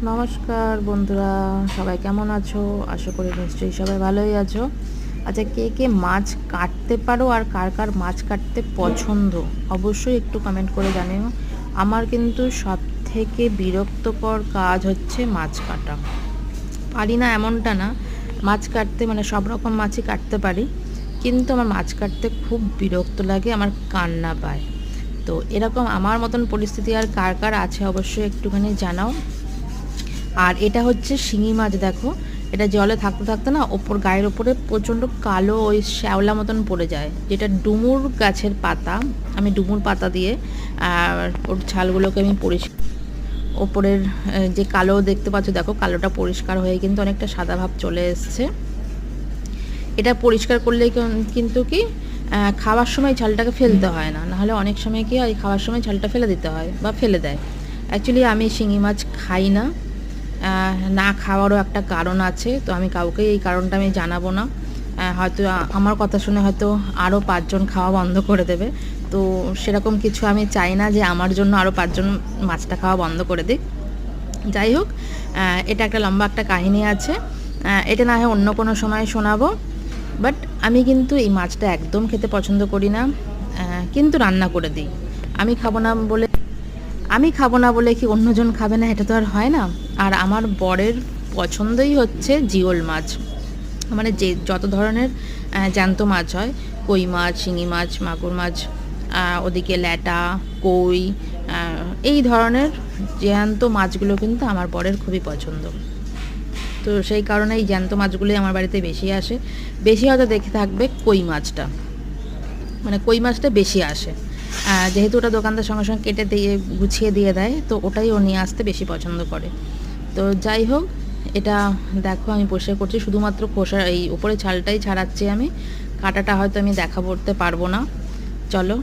নমস্কার বন্ধুরা, সবাই কেমন আছো? আশা করি নিশ্চয়ই সবাই ভালোই আছো। আচ্ছা, কে কে মাছ কাটতে পারো আর কার কার মাছ কাটতে পছন্দ অবশ্যই একটু কমেন্ট করে জানিও। আমার কিন্তু সব থেকে বিরক্তকর কাজ হচ্ছে মাছ কাটা। পারি না এমনটা না, মাছ কাটতে মানে সব রকম মাছই কাটতে পারি, কিন্তু আমার মাছ কাটতে খুব বিরক্ত লাগে, আমার কান্না পায়। তো এরকম আমার মতন পরিস্থিতি আর কার কার আছে অবশ্যই একটুখানি জানাও। আর এটা হচ্ছে শিঙি মাছ, দেখো এটা জলে থাকতে থাকতে না ওপর গায়ের ওপরে প্রচণ্ড কালো ওই শ্যাওলা মতন পড়ে যায়, যেটা ডুমুর গাছের পাতা। আমি ডুমুর পাতা দিয়ে ওর ছালগুলোকে আমি পরিষ্কার, ওপরের যে কালো দেখতে পাচ্ছ দেখো, কালোটা পরিষ্কার হয়ে কিন্তু অনেকটা সাদা ভাব চলে এসছে। এটা পরিষ্কার করলে কিন্তু কি খাওয়ার সময় ছালটাকে ফেলতে হয় না, নাহলে অনেক সময় কি হয় খাওয়ার সময় ছালটা ফেলে দিতে হয় বা ফেলে দেয়। অ্যাকচুয়ালি আমি শিঙি মাছ খাই না, না খাওয়ারও একটা কারণ আছে, তো আমি কাউকে এই কারণটা আমি জানাবো না। হয়তো আমার কথা শুনে হয়তো আরও 5জন খাওয়া বন্ধ করে দেবে, তো সেরকম কিছু আমি চাই না যে আমার জন্য আরও 5জন মাছটা খাওয়া বন্ধ করে দিক। যাই হোক, এটা একটা লম্বা একটা কাহিনী আছে, এটা না হয় অন্য কোনো সময় শোনাবো। বাট আমি কিন্তু এই মাছটা একদম খেতে পছন্দ করি না, কিন্তু রান্না করে দিই। আমি খাবো না বলে আমি খাবো না বলে কি অন্যজন খাবে না, এটা তো আর হয় না। আর আমার বরের পছন্দই হচ্ছে জিওল মাছ, মানে যে যত ধরনের জ্যান্ত মাছ হয়, কই মাছ, শিঙি মাছ, মাগুর মাছ, ওদিকে ল্যাটা, কই, এই ধরনের জ্যান্ত মাছগুলো কিন্তু আমার বরের খুবই পছন্দ। তো সেই কারণে এই জ্যান্ত মাছগুলোই আমার বাড়িতে বেশি আসে। বেশি হয়তো দেখে থাকবে কই মাছটা, মানে কই মাছটা বেশি আসে, যেহেতু ওটা দোকানদার সঙ্গে সঙ্গে কেটে দিয়ে গুছিয়ে দিয়ে দেয়, তো ওটাই ও নিয়ে আসতে বেশি পছন্দ করে। তো যাই হোক, এটা দেখো আমি পরিষ্কার করছি, শুধুমাত্র এই উপরে ছালটাই ছাড়াচ্ছি আমি, কাটাটা হয়তো আমি দেখা করতে পারবো না। চলো